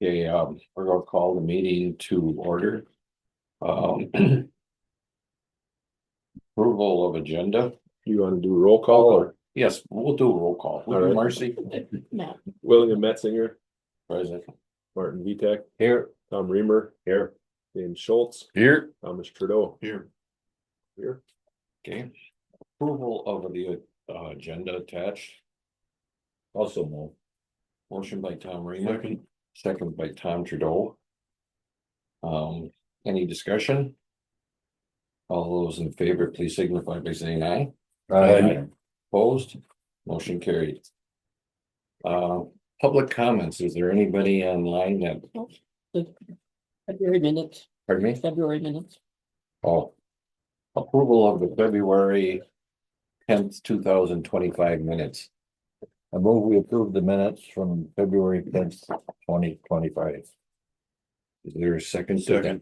Okay, we're gonna call the meeting to order. Um, approval of agenda. You want to do roll call or Yes, we'll do a roll call. We'll do All right. Marcy. William Metzinger, Present. Martin Vitek, Here. Tom Reamer, Here. James Schultz, Here. Thomas Trudeau. Here. Here. Okay. Approval of the agenda attached. Also move. Motion by Tom Reamer, second by Tom Trudeau. Any discussion? All those in favor, please signify by saying aye. Aye. Opposed, motion carried. Public comments, is there anybody online that, February minutes, pardon me? February minutes. Oh. Approval of the February 10th, 2025 minutes. I move we approve the minutes from February 10th, 2025. Is there a second to that?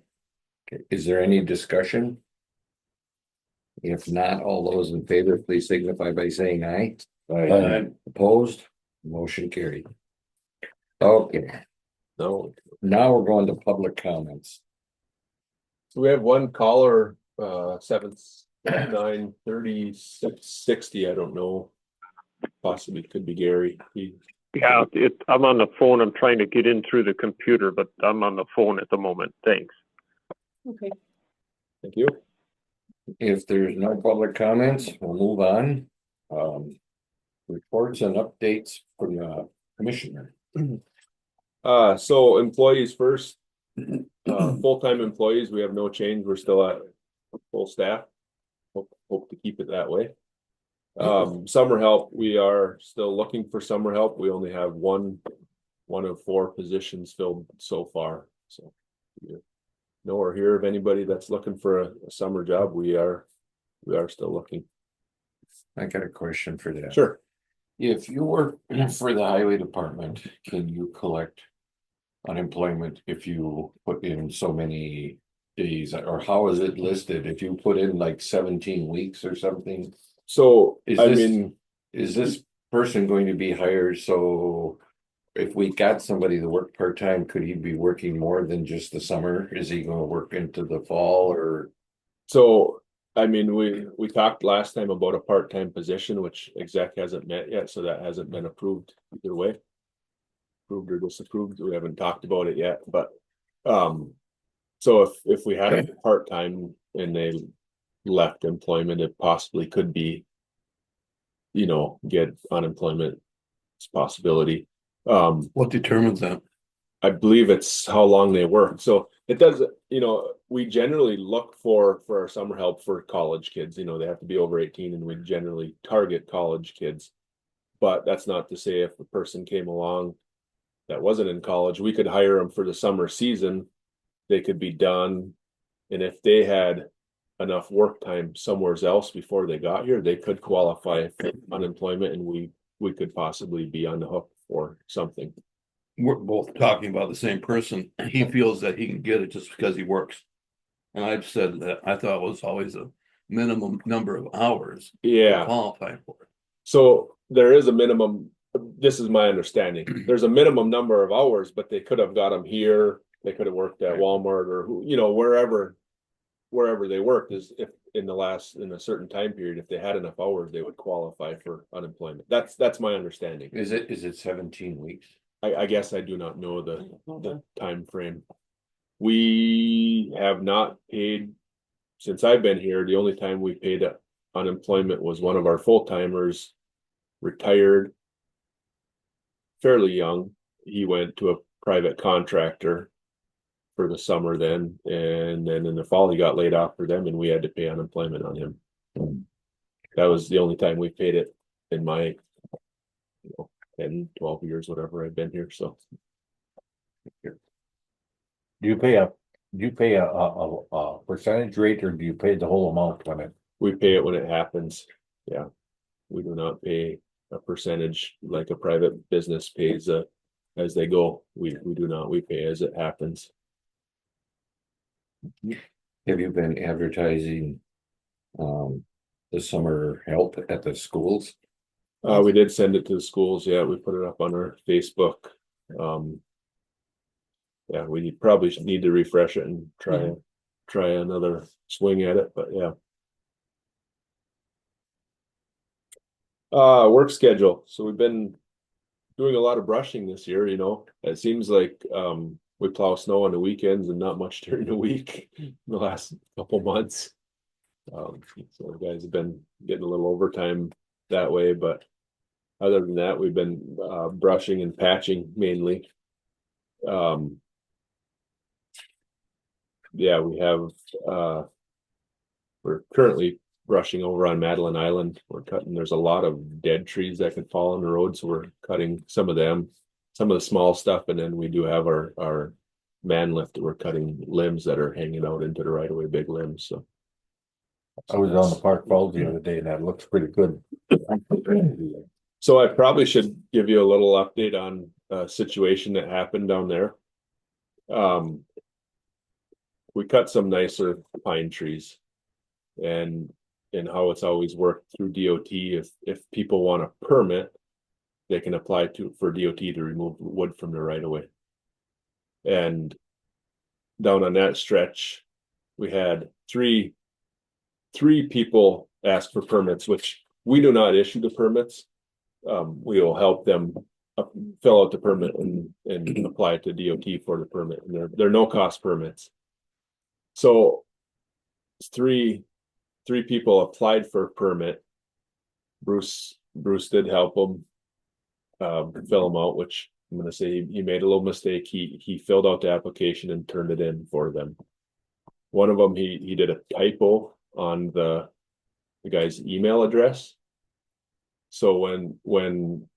Okay, is there any discussion? If not, all those in favor, please signify by saying aye. Opposed, motion carried. Okay, No. now we're going to public comments. So we have one caller, 779-3660. I don't know. Possibly could be Gary. Yeah, I'm on the phone. I'm trying to get in through the computer, but I'm on the phone at the moment. Thanks. Okay. Thank you. If there's no public comments, we'll move on. Reports and updates from the commissioner. So employees first, full-time employees, we have no change. We're still at full staff. Hope to keep it that way. Summer help, we are still looking for summer help. We only have one of 4 positions filled so far. So you know or hear of anybody that's looking for a summer job, we are still looking. I got a question for that. Sure. If you work for the highway department, can you collect unemployment if you put in so many days, or how is it listed? If you put in like 17 weeks or something? So Is this person going to be hired? So if we got somebody to work part-time, could he be working more than just the summer? Is he going to work into the fall or? So, we talked last time about a part-time position, which exec hasn't met yet, so that hasn't been approved either way. Approved or disapproved, we haven't talked about it yet, but, so if we had a part-time and they left employment, it possibly could be, get unemployment. It's a possibility. What determines that? I believe it's how long they work. So it does, we generally look for our summer help for college kids, they have to be over 18 and we generally target college kids. But that's not to say if a person came along that wasn't in college, we could hire them for the summer season. They could be done. And if they had enough work time somewhere else before they got here, they could qualify for unemployment and we could possibly be on the hook for something. We're both talking about the same person. He feels that he can get it just because he works. And I've said that I thought it was always a minimum number of hours to qualify for it. So there is a minimum, this is my understanding. There's a minimum number of hours, but they could have got them here. They could have worked at Walmart or wherever they worked, is if in a certain time period, if they had enough hours, they would qualify for unemployment. That's my understanding. Is it 17 weeks? I guess I do not know the time frame. We have not paid since I've been here. The only time we paid unemployment was one of our full-timers retired fairly young. He went to a private contractor for the summer then, and then in the fall he got laid off for them and we had to pay unemployment on him. That was the only time we paid it in my 10, 12 years, whatever I've been here. So Do you pay a percentage rate or do you pay the whole amount when it? we pay it when it happens. Yeah. We do not pay a percentage like a private business pays as they go. We do not, we pay as it happens. Have you been advertising the summer help at the schools? We did send it to the schools. Yeah, we put it up on our Facebook. yeah, we probably should need to refresh it and try another swing at it, but yeah. Work schedule. So we've been doing a lot of brushing this year, It seems like we plow snow on the weekends and not much during the week the last couple months. So the guys have been getting a little overtime that way, but other than that, we've been brushing and patching mainly. Yeah, we have we're currently brushing over on Madeline Island. We're cutting, there's a lot of dead trees that could fall on the road, so we're cutting some of them, some of the small stuff, and then we do have our man lift that we're cutting limbs that are hanging out into the right of way, big limbs, so. I was on the Park Falls the other day and that looks pretty good. So I probably should give you a little update on a situation that happened down there. We cut some nicer pine trees, and how it's always worked through DOT. If people want a permit, they can apply for DOT to remove wood from the right of way. And down on that stretch, we had three people ask for permits, which we do not issue the permits. We will help them fill out the permit and apply to DOT for the permit. And they're no cost permits. So three people applied for a permit. Bruce did help them fill them out, which I'm going to say he made a little mistake. He filled out the application and turned it in for them. One of them, he did a typo on the guy's email address. So when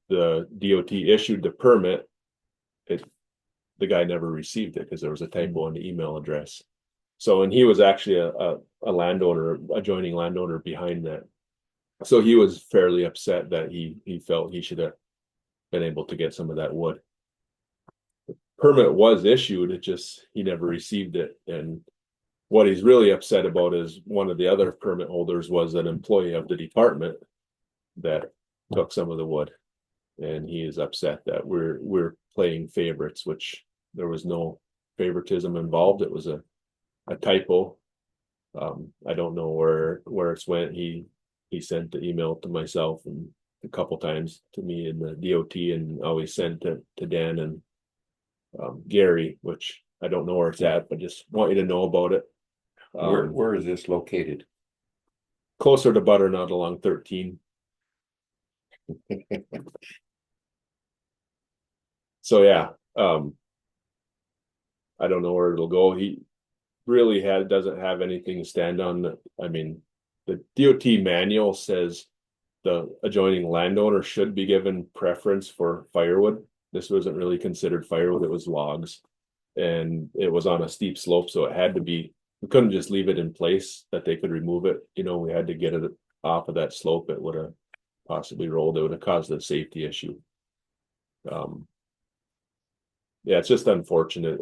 the DOT issued the permit, the guy never received it because there was a typo on the email address. So, and he was actually a landowner, adjoining landowner behind that. So he was fairly upset that he felt he should have been able to get some of that wood. The permit was issued, it just, he never received it. And what he's really upset about is one of the other permit holders was an employee of the department that took some of the wood. And he is upset that we're playing favorites, which there was no favoritism involved. It was a typo. I don't know where it's went. He sent the email to myself and a couple times to me in the DOT, and always sent to Dan and Gary, which I don't know where it's at, but just want you to know about it. Where is this located? Closer to Butternut along 13. So yeah, I don't know where it'll go. He really doesn't have anything to stand on. I mean, the DOT manual says the adjoining landowner should be given preference for firewood. This wasn't really considered firewood, it was logs. And it was on a steep slope, so it had to be, we couldn't just leave it in place that they could remove it. We had to get it off of that slope. It would have possibly rolled, it would have caused a safety issue. Yeah, it's just unfortunate.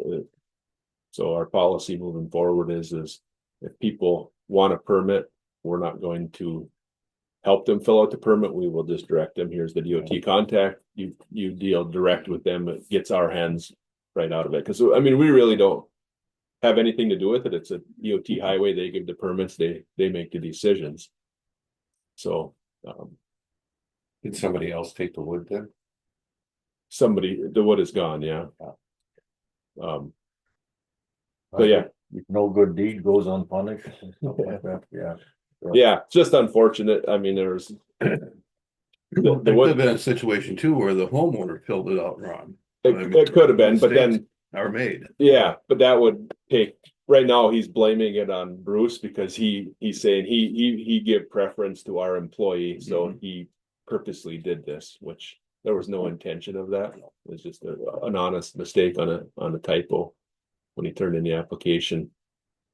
So our policy moving forward is if people want a permit, we're not going to help them fill out the permit. We will just direct them. Here's the DOT contact. You deal direct with them. It gets our hands right out of it. Because I mean, we really don't have anything to do with it. It's a DOT highway. They give the permits. They make the decisions. So Did somebody else take the wood then? the wood is gone. Yeah. But yeah. No good deed goes unpunished and stuff like that. Yeah. Yeah, just unfortunate. I mean, there's There could have been a situation too where the homeowner filled it out wrong. it could have been, but then Are made. yeah, but that would take, right now he's blaming it on Bruce because he's saying he give preference to our employee, so he purposely did this, which there was no intention of that. It was just an honest mistake on a typo when he turned in the application.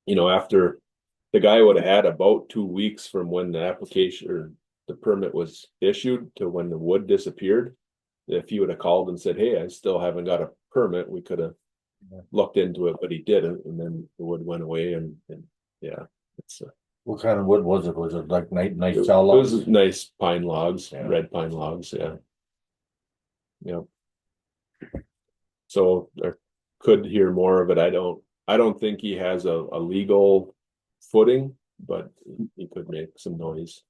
After the guy would have had about 2 weeks from when the application or the permit was issued to when the wood disappeared. If he would have called and said, "Hey, I still haven't got a permit," we could have looked into it, but he didn't, and then the wood went away. And yeah, it's What kind of wood was it? Was it like nice it saw logs? was nice pine logs, Yeah. red pine logs. Yeah. So could hear more of it. I don't think he has a legal footing, but he could make some noise.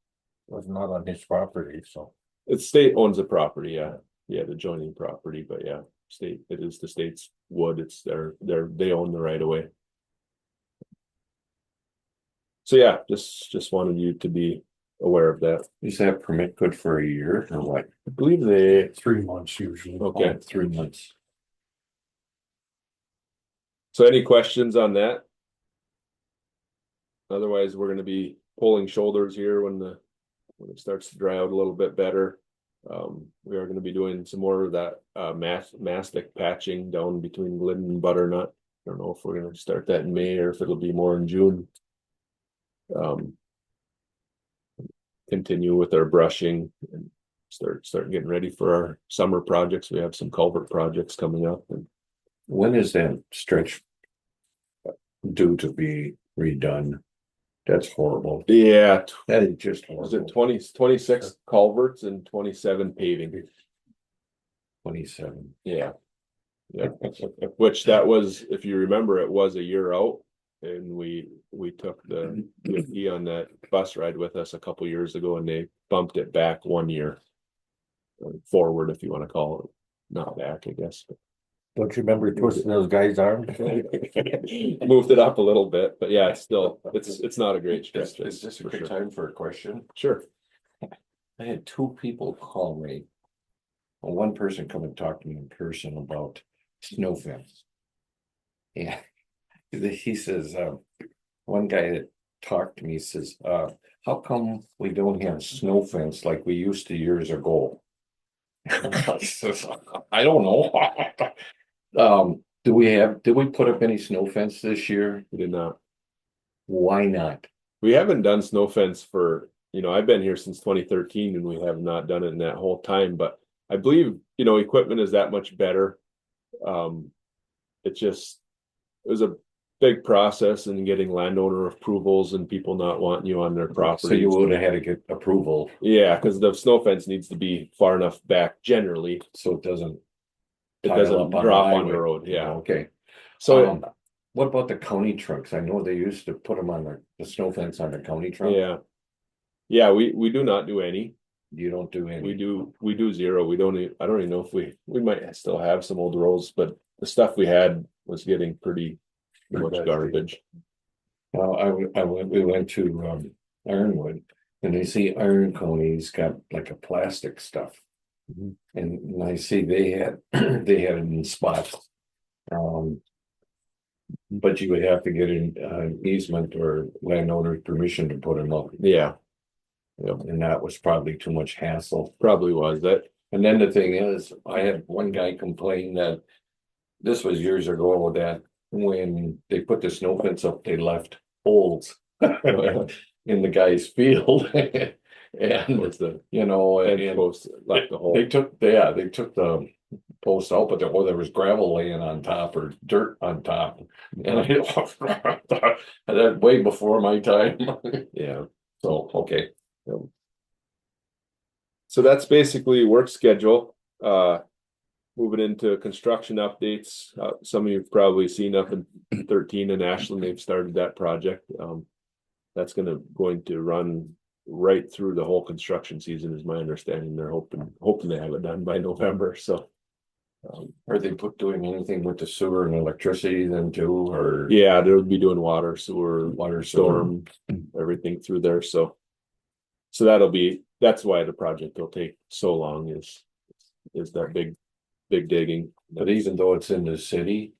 Was not on his property, so. It's state owns the property, yeah. Yeah, the joining property, but yeah, state, it is the state's wood. It's they own the right of way. So yeah, just wanted you to be aware of that. Is that permit good for a year or what? I believe they, 3 months usually. okay. 3 months. So any questions on that? Otherwise, we're gonna be pulling shoulders here when it starts to dry out a little bit better. We are gonna be doing some more of that mastic patching down between Glidden and Butternut. I don't know if we're gonna start that in May or if it'll be more in June. Continue with our brushing and start getting ready for our summer projects. We have some culvert projects coming up, and When is that stretch due to be redone? That's horrible. yeah, That is just was it horrible. 26 culverts and 27 paving? 27. Yeah. Yeah, which that was, if you remember, it was a year out. And we took the DOT on that bus ride with us a couple years ago, and they bumped it back 1 year. Forward, if you want to call it, not back, I guess. Don't you remember twisting those guys' arms? Moved it up a little bit, but yeah, it's still, it's not a great stretch. Is this a for good sure. time for a question? Sure. I had 2 people call me. Well, one person come and talk to me in person about snow fence. Yeah, he says, one guy that talked to me says, how come we don't have snow fence like we used to years ago? I says, I don't know. Did we put up any snow fence this year? We did not. Why not? We haven't done snow fence for, I've been here since 2013 and we have not done it in that whole time, but I believe, equipment is that much better. It was a big process in getting landowner approvals and people not wanting you on their property. So you would have had to get approval, Yeah, because the snow fence needs to be far enough back generally. so it doesn't. It pile doesn't up on drop on highway. the road, yeah. Okay. So, What about the county trucks? I know they used to put them on the snow fence on the county truck. yeah. Yeah, we do not do any. You don't do any. We do zero. We don't, I don't even know if we might still have some old rolls, but the stuff we had was getting pretty much garbage. Well, we went to Ironwood and I see Iron Coney's got like a plastic stuff. Mhm. And I see they had it in spots. But you would have to get an easement or landowner's permission to put them up. Yeah, And that was probably too much hassle. probably was that. And then the thing is, I had one guy complain that this was years ago that when they put the snow fence up, they left holes in the guy's field. And, Was the and post left the hole. they took the post out, but there was gravel laying on top or dirt on top. And that way before my time. Yeah. So, okay. So that's basically work schedule. Moving into construction updates. Some of you've probably seen up in 13 in Ashland, they've started that project. That's going to run right through the whole construction season, is my understanding. They're hoping to have it done by November. So Are they doing anything with the sewer and electricity then too, or? yeah, they'll be doing water, sewer, Water, storm, everything through there. So that's why the project will take so long is that big digging. But even though it's in the city,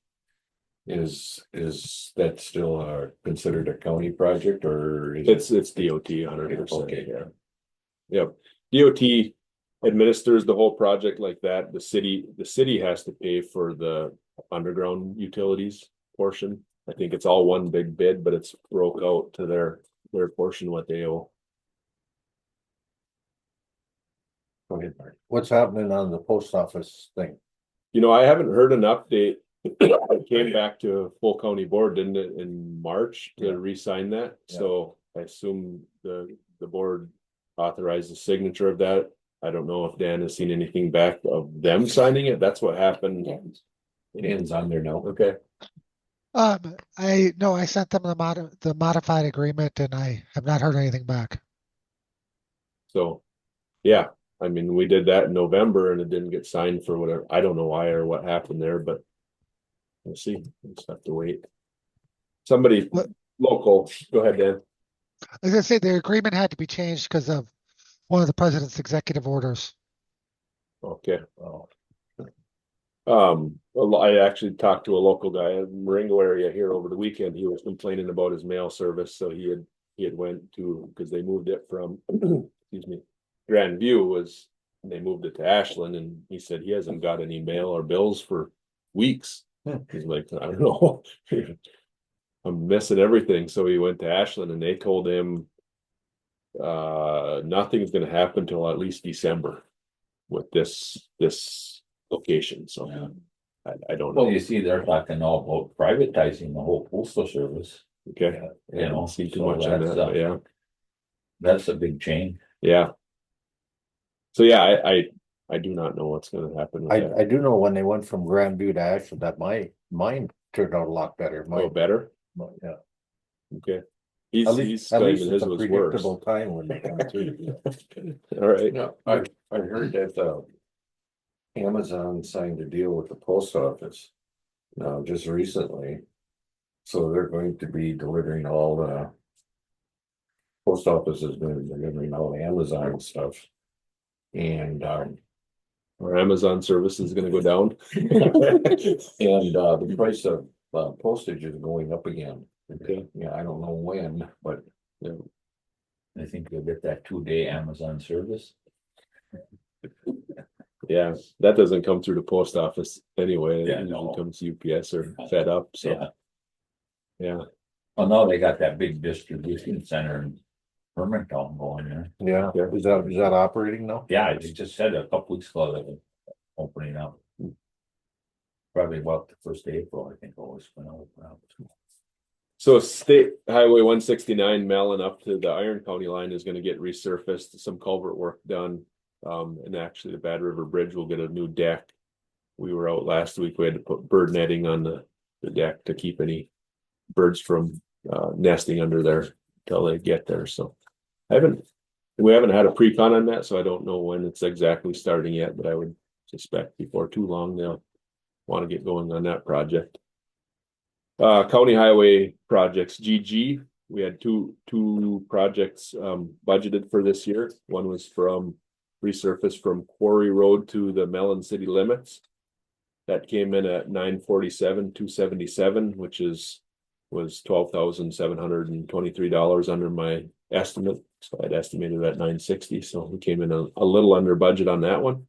is that still considered a county project or? It's DOT 100%. Okay. Yeah. Yep. DOT administers the whole project like that. The city has to pay for the underground utilities portion. I think it's all one big bid, but it's broke out to their portion what they owe. Go ahead, Mark. What's happening on the post office thing? I haven't heard an update. It came back to full county board, didn't it, in March to re-sign that? Yeah. So I assume the board authorized the signature of that. I don't know if Dan has seen anything back of them signing it. That's what happened Dan's on there now. Okay, I sent them the modified agreement and I have not heard anything back. so, yeah, I mean, we did that in November and it didn't get signed for whatever, I don't know why or what happened there, but. We'll see, we'll just have to wait. Somebody What- local, go ahead, Dan. I was gonna say the agreement had to be changed because of one of the president's executive orders. Okay. Well, I actually talked to a local guy in Marengo area here over the weekend. He was complaining about his mail service, so he had went to, because they moved it from, excuse me, Grand View was, they moved it to Ashland, and he said he hasn't got any mail or bills for weeks. He's like, I don't know. I'm missing everything. So he went to Ashland and they told him nothing's gonna happen till at least December with this location. So I don't know. Well, you see, they're talking all about privatizing the whole postal service, Okay. you I know, don't see too so much on that's, that, but yeah, that's a big change. yeah. So yeah, I do not know what's gonna happen with that. I do know when they went from Grandview to Ashland, that mine turned out a lot better. Oh, better? Yeah. Okay. At He's least claiming it's his a was worse. predictable time when they come through. All right. No, I heard that, Amazon signed a deal with the post office. Now, just recently. So they're going to be delivering all the. Post office is going to be delivering all the Amazon stuff. And, Our Amazon service is gonna go down. the price of postage is going up again. Okay. Yeah, I don't know when, but I think you'll get that 2-day Amazon service. Yeah, that doesn't come through the post office anyway. It Yeah, usually no. comes UPS or Fed Up, so. Yeah. Yeah, Well, now they got that big distribution center in Hermantown going there. Yeah, Yeah. is that operating now? Yeah, they just said a couple weeks ago that they're opening up. Probably about the first of April, I think, always when I open up. so State Highway 169 Mellon up to the Iron County line is gonna get resurfaced, some culvert work done. And actually the Bad River Bridge will get a new deck. We were out last week, we had to put bird netting on the deck to keep any birds from nesting under there till they get there, so. We haven't had a pre-con on that, so I don't know when it's exactly starting yet, but I would suspect before too long they'll want to get going on that project. County highway projects, GG, we had two projects budgeted for this year. One was from resurface from Quarry Road to the Mellon city limits. That came in at $947,277, which was $12,723 under my estimate. So I'd estimated at $960, so we came in a little under budget on that one.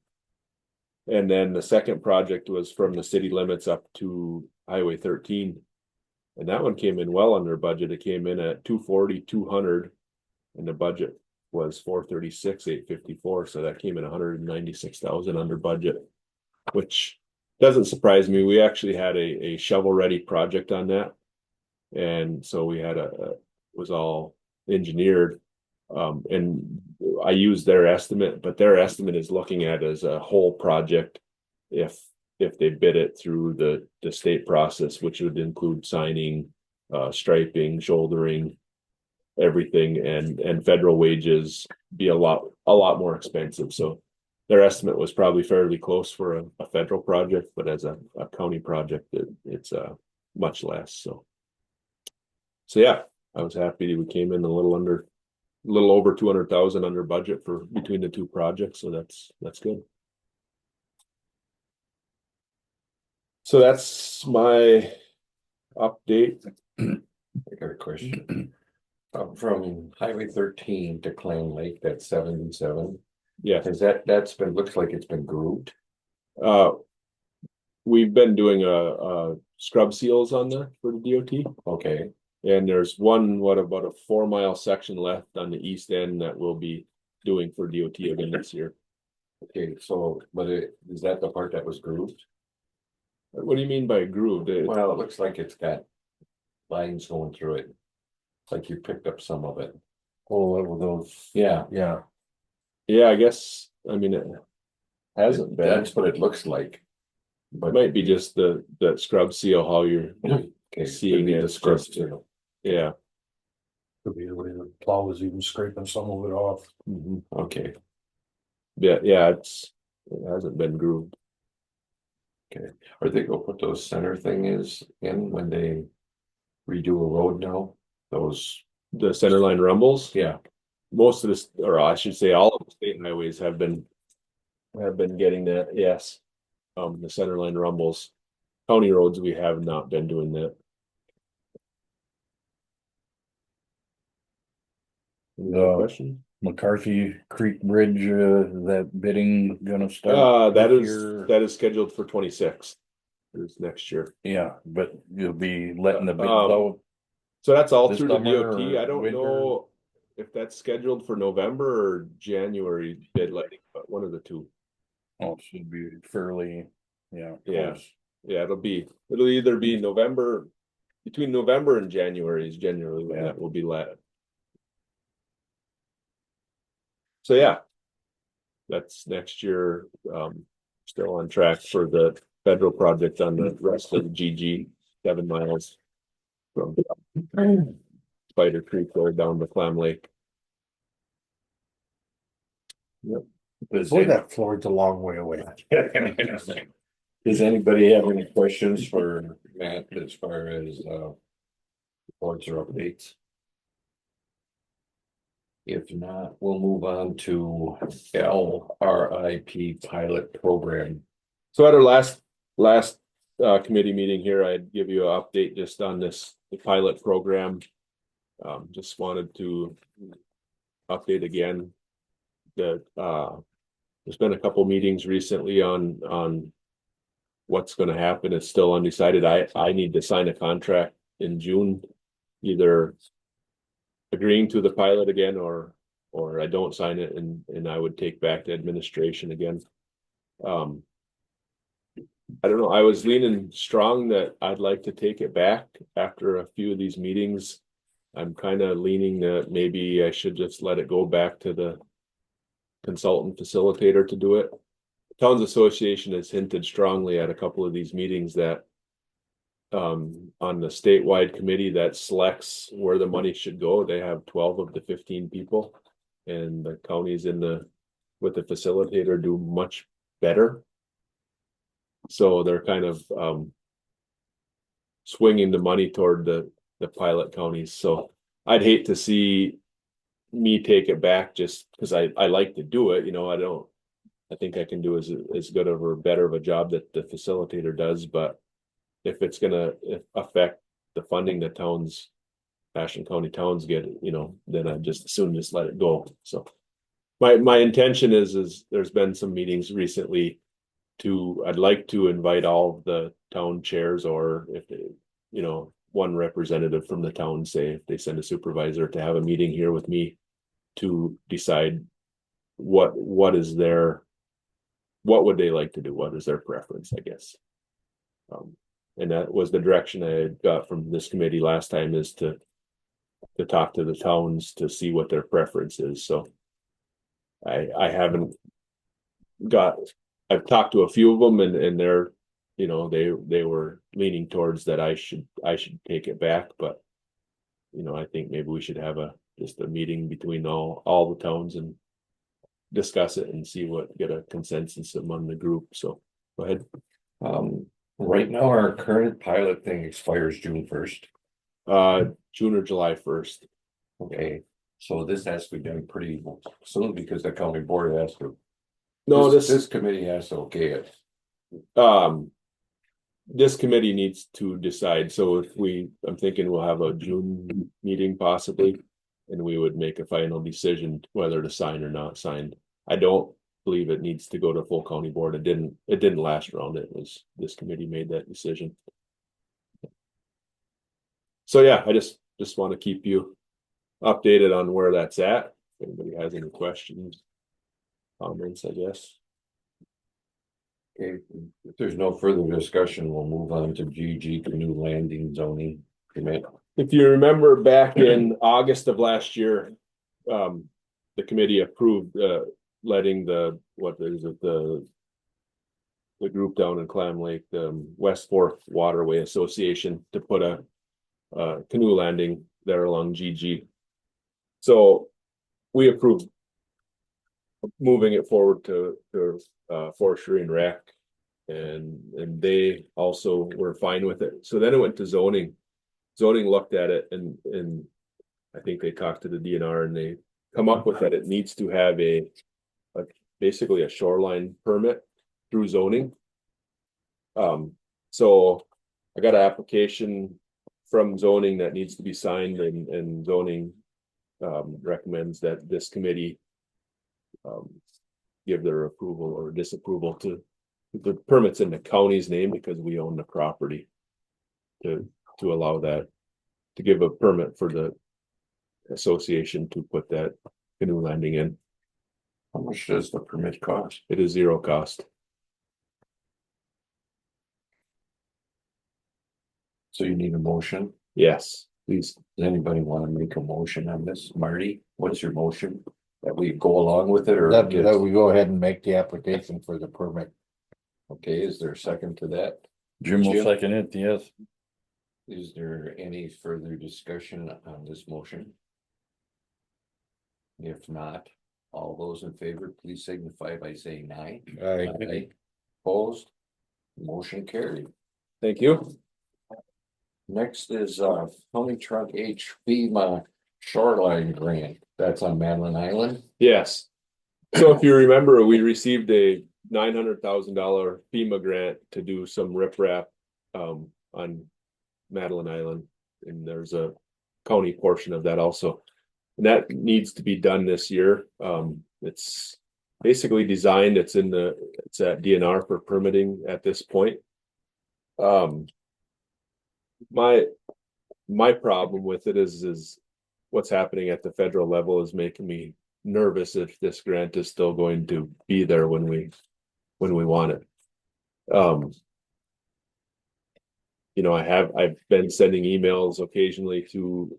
And then the second project was from the city limits up to Highway 13. And that one came in well under budget. It came in at $240,200, and the budget was $436,854. So that came in $196,000 under budget, which doesn't surprise me. We actually had a shovel-ready project on that. And so we had was all engineered. And I used their estimate, but their estimate is looking at as a whole project. If they bid it through the state process, which would include signing, striping, shouldering, everything, and federal wages be a lot more expensive. So their estimate was probably fairly close for a federal project, but as a county project, it's much less. So yeah, I was happy we came in a little over 200,000 under budget for between the two projects. So that's good. So that's my update. I got a question. From Highway 13 to Clam Lake, that's 77. Yeah, That's been, looks like it's been grooved. we've been doing a scrub seals on there for the DOT. Okay, And there's about a 4-mile section left on the east end that we'll be doing for DOT again this year. okay, so, is that the part that was grooved? What do you mean by grooved? Well, it looks like it's got lines going through it. It's like you picked up some of it. Oh, those, Yeah, yeah, Yeah, I guess, I mean, it hasn't been. that's what it looks like. It might be just the scrub seal, how you're Okay, seeing could be it, the scrub just- seal. yeah. Could be the way the plow was even scraping some of it off. Okay, Yeah, it hasn't been grooved. are they gonna put those center thing is in when they redo a road now? Those, The center line rumbles, yeah, most of this, or I should say, all of the state highways have been getting that, yes. The center line rumbles. County roads, we have not been doing that. Any No. question? McCarthy Creek Bridge, that bidding gonna start? That this is, year? that is scheduled for 26. Is next year. Yeah, but you'll be letting the bids Um, out. So that's all This through the summer DOT. or I don't winter? know if that's scheduled for November or January bid letting, but one of the two. Oh, it should be fairly, yeah. Yeah. close. Yeah, it'll either be November, between November and January is generally when that will be let. So yeah. That's next year, still on track for the federal project on the rest of the GG, 7 miles. From Spider Creek or down to Clam Lake. Boy, that Floyd's a long way away. Does anybody have any questions for Matt as far as reports or updates? If not, we'll move on to LRIP pilot program. So at our last committee meeting here, I'd give you an update just on the pilot program. Just wanted to update again that there's been a couple meetings recently on what's going to happen. It's still undecided. I need to sign a contract in June, either agreeing to the pilot again or I don't sign it and I would take back to administration again. I don't know. I was leaning strong that I'd like to take it back after a few of these meetings. I'm kind of leaning that maybe I should just let it go back to the consultant facilitator to do it. Towns Association has hinted strongly at a couple of these meetings that on the statewide committee that selects where the money should go, they have 12 of the 15 people, and the counties with the facilitator do much better. So they're kind of swinging the money toward the pilot counties. So I'd hate to see me take it back just because I like to do it. I think I can do as good of or better of a job that the facilitator does, but if it's gonna affect the funding that towns, Ashland County towns get, then I just as soon just let it go. So my intention is there's been some meetings recently I'd like to invite all the town chairs, or if they, one representative from the town, say if they send a supervisor, to have a meeting here with me to decide what would they like to do? What is their preference, I guess. And that was the direction I had got from this committee last time, is to talk to the towns to see what their preference is. So I haven't I've talked to a few of them and they're, they were leaning towards that I should take it back, but I think maybe we should have just a meeting between all the towns and discuss it and get a consensus among the group. So go ahead. Right now, our current pilot thing expires June 1st. June or July 1st. Okay, so this has to be done pretty soon because the county board has to. No, This committee has to okay it. This committee needs to decide. So I'm thinking we'll have a June meeting possibly, and we would make a final decision whether to sign or not sign. I don't believe it needs to go to full county board. It didn't last round. It was this committee made that decision. So yeah, I just want to keep you updated on where that's at. If anybody has any questions, comments, I guess. Okay, if there's no further discussion, we'll move on to GG, canoe landing zoning commit. If you remember back in August of last year, the committee approved letting the the group down in Clam Lake, the West Fork Waterway Association, to put a canoe landing there along GG. So we approved moving it forward to forestry and rec, and they also were fine with it. So then it went to zoning. Zoning looked at it, and I think they talked to the DNR, and they come up with that it needs to have basically a shoreline permit through zoning. So I got an application from zoning that needs to be signed, and zoning recommends that this committee give their approval or disapproval to the permits in the county's name, because we own the property, to allow that, to give a permit for the association to put that canoe landing in. How much does the permit cost? It is zero cost. So you need a motion? Yes, Please, does anybody want to make a motion on this? Marty, what's your motion? That we go along with it, or That we go ahead and make the application for the permit. okay, is there a second to that? Jim will second it, yes. Is there any further discussion on this motion? If not, all those in favor, please signify by saying aye. Aye. Opposed? Motion carried. thank you. Next is County Truck H FEMA Shoreline Grant. That's on Madeline Island. Yes. So if you remember, we received a $900,000 FEMA grant to do some riprap on Madeline Island, and there's a county portion of that also. And that needs to be done this year. It's basically designed, it's at DNR for permitting at this point. My problem with it is what's happening at the federal level is making me nervous if this grant is still going to be there when we want it. I've been sending emails occasionally to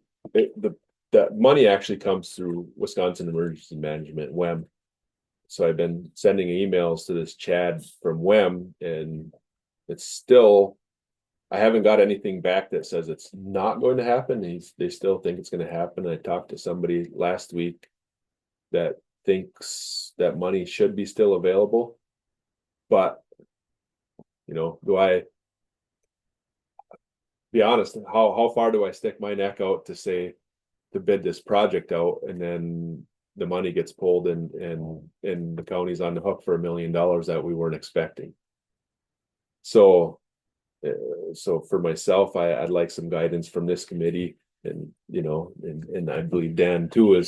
the money actually comes through Wisconsin Emergency Management, WEM. So I've been sending emails to this Chad from WEM, and it's still, I haven't got anything back that says it's not going to happen. They still think it's going to happen. I talked to somebody last week that thinks that money should be still available, but do I be honest? How far do I stick my neck out to bid this project out, and then the money gets pulled and the county's on the hook for $1 million that we weren't expecting? So for myself, I'd like some guidance from this committee, and I believe Dan too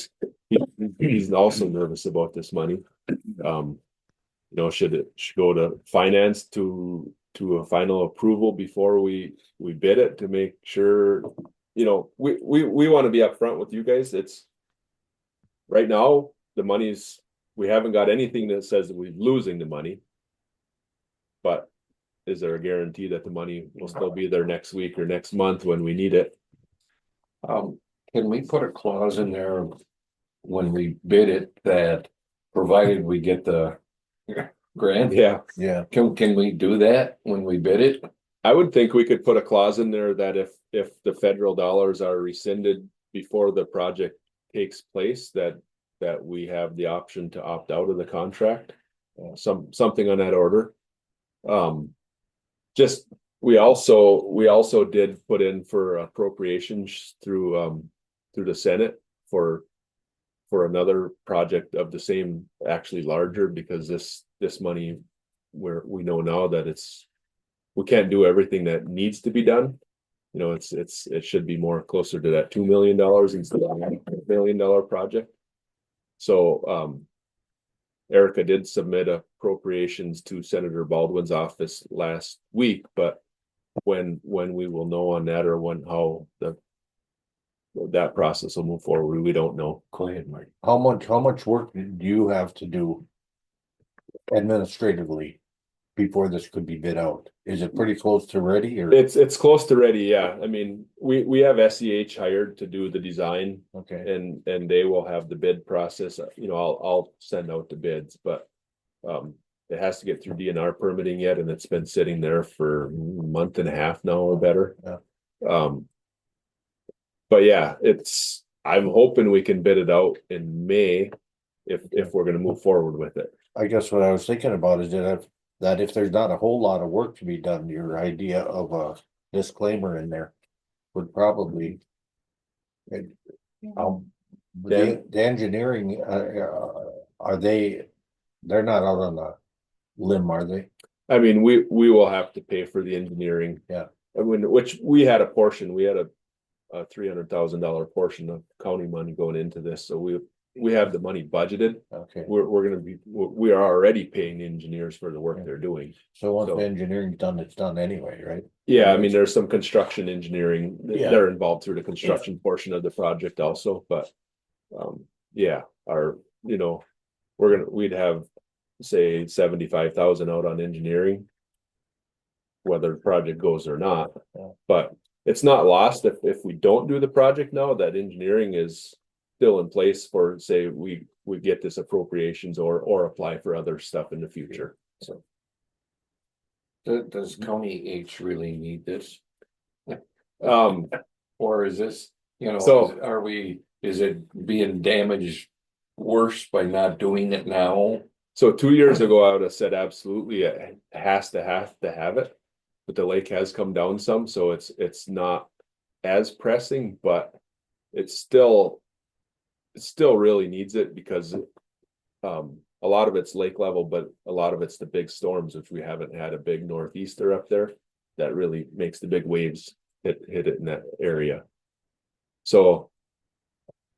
he's also nervous about this money. Should it go to finance to a final approval before we bid it, to make sure, we want to be upfront with you guys. It's right now, we haven't got anything that says that we're losing the money, but is there a guarantee that the money will still be there next week or next month when we need it? Can we put a clause in there when we bid it that provided we get the grant? Yeah, Can we do that when we bid it? I would think we could put a clause in there that if the federal dollars are rescinded before the project takes place, that we have the option to opt out of the contract, something on that order. We also did put in for appropriations through the Senate for another project of the same, actually larger, because this money, we know now that we can't do everything that needs to be done. It should be more closer to that $2 million instead of a $1 million project. So Erica did submit appropriations to Senator Baldwin's office last week, but when we will know on that, or how that process will move forward, we don't know. Go ahead, Marty. How much work do you have to do administratively before this could be bid out? Is it pretty close to ready, or? It's close to ready, yeah. I mean, we have SEH hired to do the design, Okay, and they will have the bid process. I'll send out the bids, but It has to get through DNR permitting yet, and it's been sitting there for a month and a half now or better. Yeah. But yeah, I'm hoping we can bid it out in May if we're gonna move forward with it. I guess what I was thinking about is that if there's not a whole lot of work to be done, your idea of a disclaimer in there would probably. The engineering, they're not out on the limb, are they? I mean, we will have to pay for the engineering. Yeah. I mean, which we had a portion, we had a $300,000 portion of county money going into this, so we have the money budgeted. Okay, We are already paying engineers for the work they're doing. so once So- the engineering's done, it's done anyway, right? Yeah, I mean, there's some construction engineering, Yeah. they're involved through the construction portion of the project also, but. Yeah, we'd have, say, 75,000 out on engineering. Whether the project goes or not, Yeah. but it's not lost if we don't do the project now, that engineering is still in place for, say, we get this appropriations or apply for other stuff in the future, so. Does County H really need this? Um, Or is this, So- is it being damaged worse by not doing it now? so 2 years ago, I would have said absolutely, it has to have it. But the lake has come down some, so it's not as pressing, but it still really needs it because a lot of it's lake level, but a lot of it's the big storms, which we haven't had a big northeaster up there. That really makes the big waves hit it in that area. So,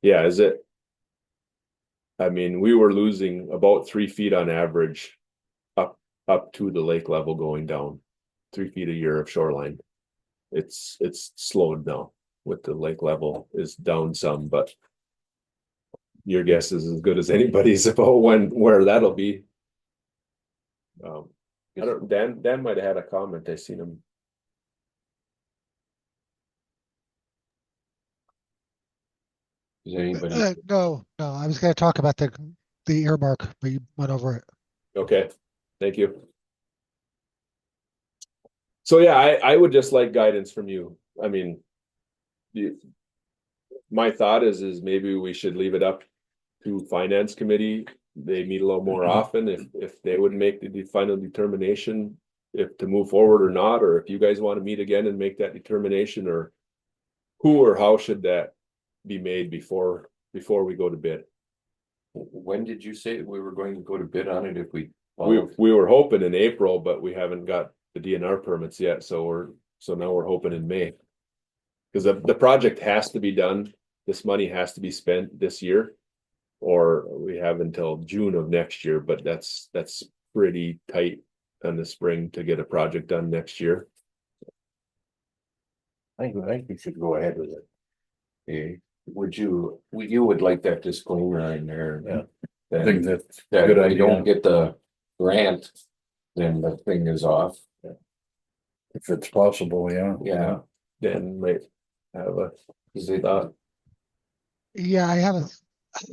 yeah, I mean, we were losing about 3 feet on average up to the lake level going down. 3 feet a year of shoreline. It's slowed now with the lake level is down some, but your guess is as good as anybody's about where that'll be. Dan might have had a comment. I seen him. Is anybody? No, I was gonna talk about the earmark, but you went over it. Okay, thank you. So yeah, I would just like guidance from you. I mean, my thought is maybe we should leave it up to finance committee. They meet a little more often if they would make the final determination if to move forward or not, or if you guys want to meet again and make that determination, or who or how should that be made before we go to bid. When did you say we were going to go to bid on it if we? We were hoping in April, but we haven't got the DNR permits yet, so now we're hoping in May. Because the project has to be done, this money has to be spent this year, or we have until June of next year, but that's pretty tight in the spring to get a project done next year. I think we should go ahead with it. Okay. You would like that disclaimer in there? Yeah. I think that's That good if we idea. don't get the grant, then the thing is off. If it's possible, yeah. Yeah. Dan might have a Is it, thought. Yeah,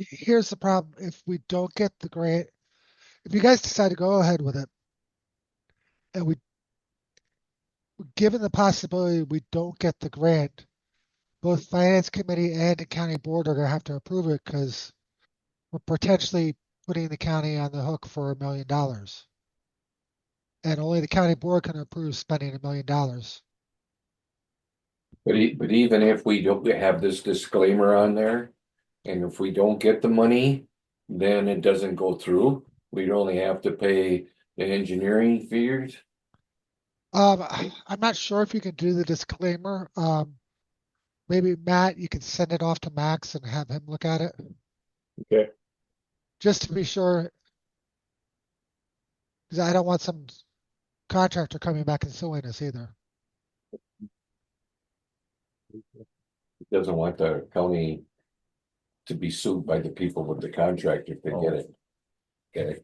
here's the problem. If we don't get the grant, if you guys decide to go ahead with it, and given the possibility we don't get the grant, both finance committee and the county board are gonna have to approve it because we're potentially putting the county on the hook for $1 million. And only the county board can approve spending $1 million. but even if we don't have this disclaimer on there, and if we don't get the money, then it doesn't go through. We'd only have to pay the engineering fees. I'm not sure if you can do the disclaimer. Maybe Matt, you can send it off to Max and have him look at it. Okay. Just to be sure. Because I don't want some contractor coming back and suing us either. Doesn't want the county to be sued by the people with the contract if they get it. Okay.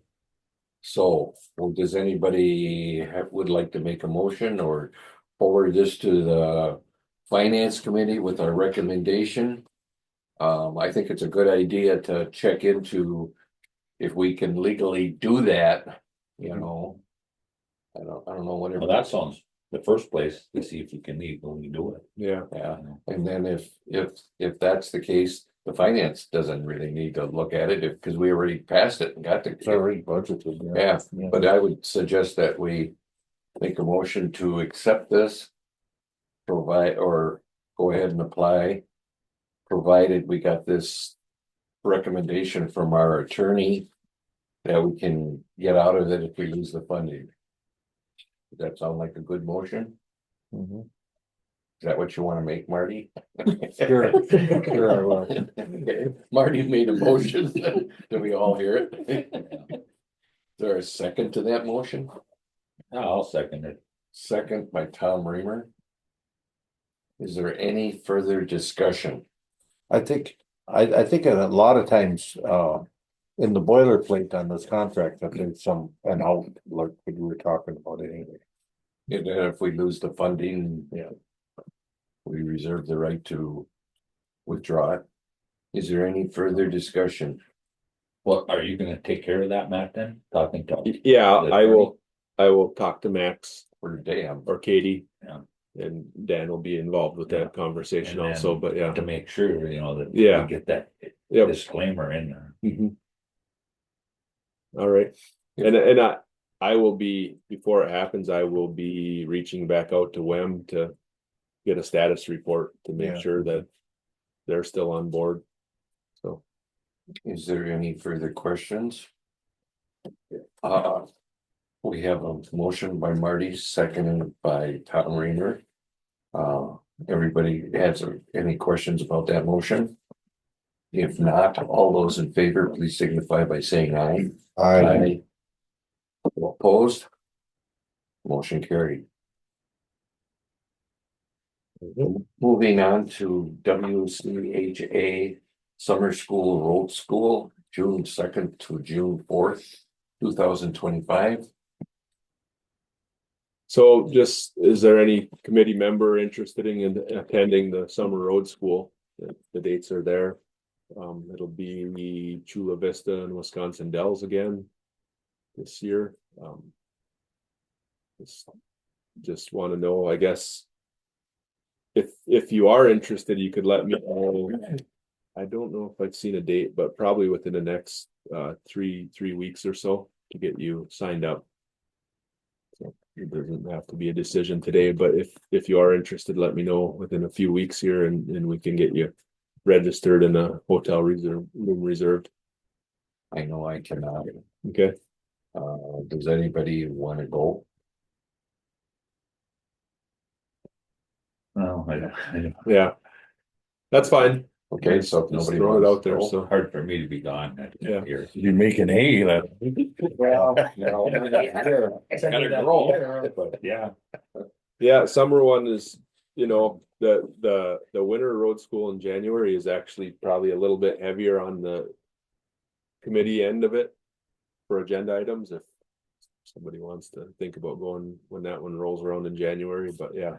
So, well, does anybody would like to make a motion or forward this to the finance committee with our recommendation? I think it's a good idea to check into if we can legally do that you know. I don't know what. Well, that sounds, the first place, to see if you can legally do it. Yeah, Yeah, and then if that's the case, the finance doesn't really need to look at it, because we already passed it and got the. It's already budgeted. Yeah, but I would suggest that we make a motion to accept this. Provide, or go ahead and apply. Provided we got this recommendation from our attorney. That we can get out of it if we lose the funding. Does that sound like a good motion? Mhm. Is that what you want to make, Marty? Sure, sure, I will. Okay, Marty made a motion. Do we all hear it? Is there a second to that motion? I'll second it. Second by Tom Reamer. Is there any further discussion? I think a lot of times, in the boilerplate on this contract, that there's an out, like we were talking about anyway. And then if we lose the funding, Yeah. we reserve the right to withdraw it. Is there any further discussion? Well, are you gonna take care of that, Matt, then? Talking to. yeah, I will talk to Max For damn. or Katie. Yeah. And Dan will be involved with that conversation And then also, but yeah. To make sure, that. Yeah. we get that Yep. disclaimer in there. Mhm. All right, and I will be, before it happens, I will be reaching back out to WEM to get a status report to make Yeah. sure that they're still on board. So, Is there any further questions? We have a motion by Marty, seconded by Tom Reamer. Everybody has any questions about that motion? If not, all those in favor, please signify by saying aye. I, Opposed? Motion carried. Moving on to WCHA Summer School Road School, June 2nd to June 4th, 2025. so just, is there any committee member interested in attending the summer road school? The dates are there. It'll be Chula Vista and Wisconsin Dells again this year. Just want to know, I guess. If you are interested, you could let me know. I don't know if I've seen a date, but probably within the next three weeks or so to get you signed up. So it doesn't have to be a decision today, but if you are interested, let me know within a few weeks here and we can get you registered in a hotel room reserved. I know I cannot. Okay. Does anybody want to go? No, I don't. Yeah. That's fine. Okay, so if Just nobody throw it wants out to there, go, so. Hard for me to be gone that Yeah. year. you're making hay, that. Well, it's gotta grow. But yeah. Yeah, summer one is, the winter road school in January is actually probably a little bit heavier on the committee end of it for agenda items if somebody wants to think about going when that one rolls around in January, but yeah.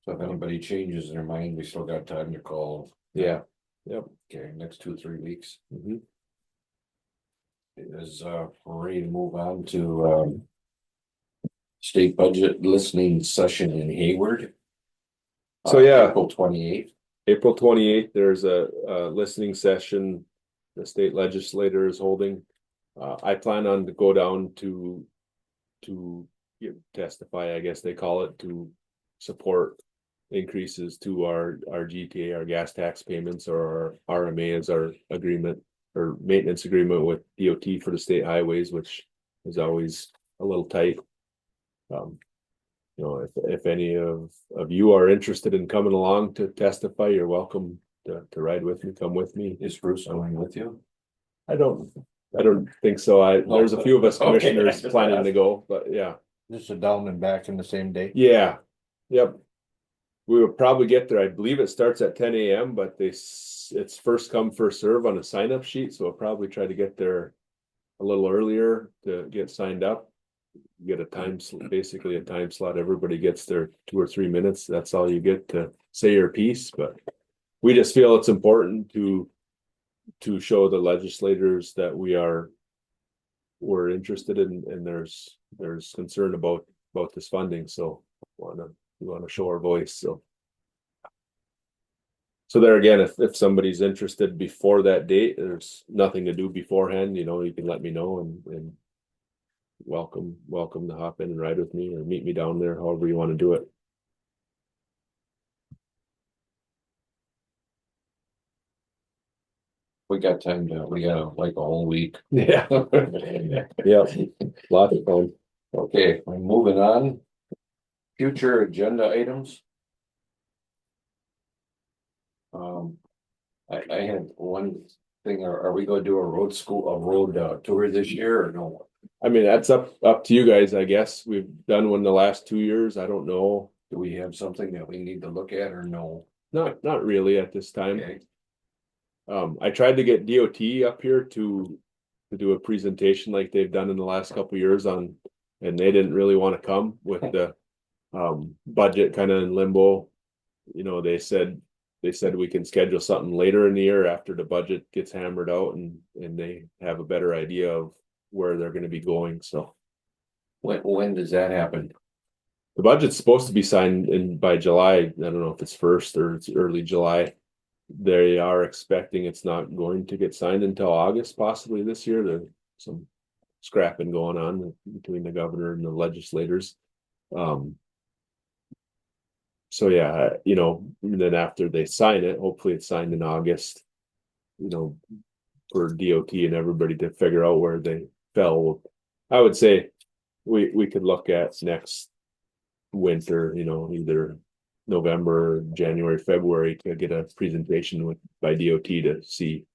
So if anybody changes their mind, we still got time to call. Yeah. Yep. Okay, next 2-3 weeks. Mhm. Is ready to move on to state budget listening session in Hayward. So, yeah. April 28th. April 28th, there's a listening session the state legislator is holding. I plan on to go down to testify, I guess they call it, to support increases to our GTA, our gas tax payments, or our RMA as our agreement or maintenance agreement with DOT for the state highways, which is always a little tight. If any of you are interested in coming along to testify, you're welcome to ride with me, come with me. Is Bruce going with you? I don't think so. There's a few of us Okay. commissioners planning to go, but yeah. Just a down and back in the same day. Yeah, yep. We will probably get there. I believe it starts at 10 a.m., but it's first come, first serve on a sign up sheet. So we'll probably try to get there a little earlier to get signed up. Get a time, basically a time slot. Everybody gets their 2 or 3 minutes. That's all you get to say your piece. But we just feel it's important to show the legislators that we are we're interested in, and there's concern about this funding, so we wanna show our voice, so. So there again, if somebody's interested before that date, there's nothing to do beforehand, you know, you can let me know and. Welcome to hop in and ride with me or meet me down there, however you wanna do it. We got time to, we got like a whole week. Yeah. Yeah, lots of fun. Okay, we're moving on. Future agenda items. I had one thing, are we gonna do a road tour this year or no? I mean, that's up to you guys, I guess. We've done one the last 2 years. I don't know. Do we have something that we need to look at or no? Not really at this time. Okay. I tried to get DOT up here to do a presentation like they've done in the last couple years and they didn't really want to come with the budget kind of in limbo. You know, they said we can schedule something later in the year after the budget gets hammered out and they have a better idea of where they're going to be going. So When does that happen? the budget's supposed to be signed in by July. I don't know if it's 1st or it's early July. They are expecting it's not going to get signed until August, possibly this year. There's some scrapping going on between the governor and the legislators. So yeah, you know, then after they sign it, hopefully it's signed in August, you know, for DOT and everybody to figure out where they fell. I would say we could look at next winter, you know, either November, January, February to get a presentation by DOT to see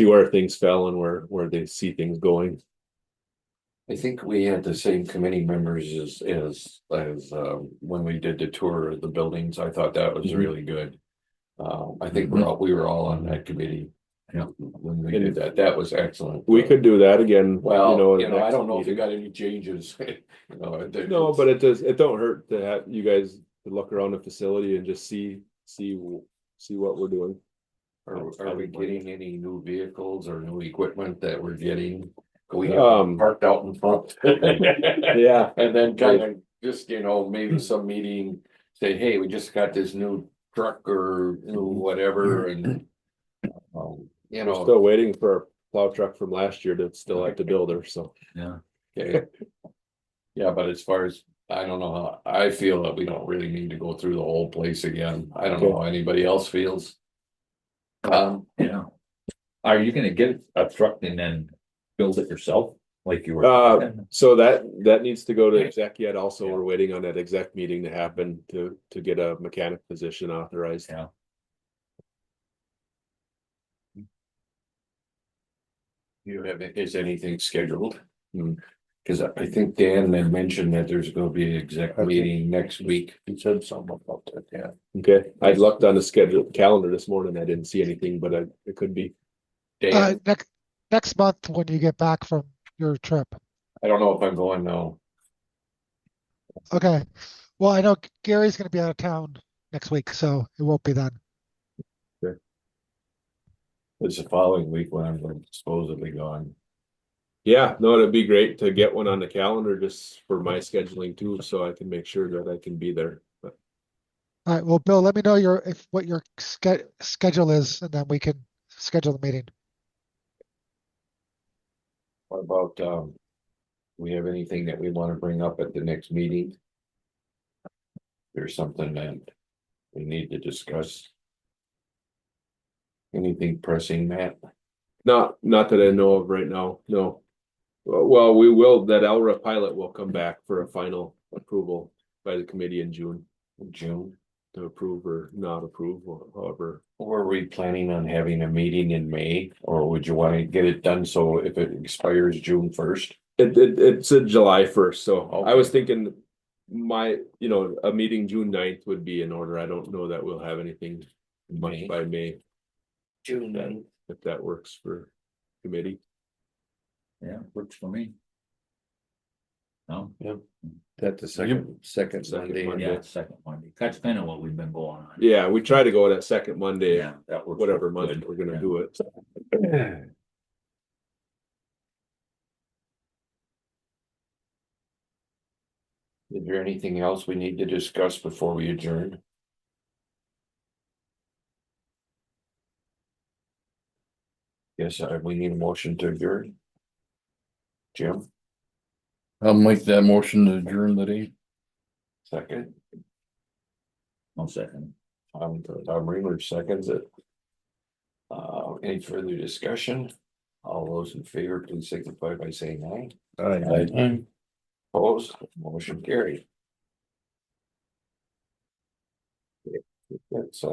where things fell and where they see things going. I think we had the same committee members as when we did the tour of the buildings. I thought that was Mhm. really good. I think we were all on that committee. Yeah. When we did that, that was excellent. We could do that again. Well, I next don't know if you meeting. got any changes. You know, No, but it don't hurt to have you guys to look around the facility and just see what we're doing. Are we getting any new vehicles or new equipment that we're getting? We have parked out in front. Yeah. And then kind of just, you know, maybe some meeting, say, hey, we just got this new truck or new whatever and. You know, Still waiting for a plow truck from last year that's still at the builder, so. Yeah. okay. Yeah, but as far as, I don't know how, I feel that we don't really need to go through the whole place again. I don't know how anybody else feels. Yeah. Are you gonna get a truck and then build it yourself, like you were? So that needs to go to exec yet. Also, we're waiting on that exec meeting to happen to get a mechanic position authorized. Yeah. Is anything scheduled? Cause I think Dan had mentioned that there's gonna be an exec meeting next week. He said something about that, yeah. Okay, I looked on the calendar this morning. I didn't see anything, but it could be. Dan, Next month when you get back from your trip. I don't know if I'm going now. Okay. Well, I know Gary's gonna be out of town next week, so it won't be then. It's the following week when I'm supposedly gone. Yeah, no, it'd be great to get one on the calendar just for my scheduling too, so I can make sure that I can be there. But All right, well, Bill, let me know what your schedule is, and then we can schedule the meeting. What about, we have anything that we want to bring up at the next meeting? There's something that we need to discuss. Anything pressing, Matt? not that I know of right now, no. Well, we will, that LRA pilot will come back for a final approval by the committee in June to approve or not approve, or however. Were we planning on having a meeting in May, or would you want to get it done so if it expires June 1st? It's a July 1st, so Okay. I was thinking a meeting June 9th would be in order. I don't know that we'll have anything much by May, June 9th. if that works for committee. Yeah, works for me. No, That's the second Monday. Monday. yeah, second Monday. That's kind of what we've been going on. Yeah, we try to go that second Monday, Yeah, that works. whatever month good. we're gonna Yeah. do it. Is there anything else we need to discuss before we adjourn? Yes, we need a motion to adjourn. Jim, I'll make that motion to adjourn the day. second. 1 second. Tom Reamer seconds it. Any further discussion? All those in favor, please signify by saying aye. Aye. Opposed, motion carried. That's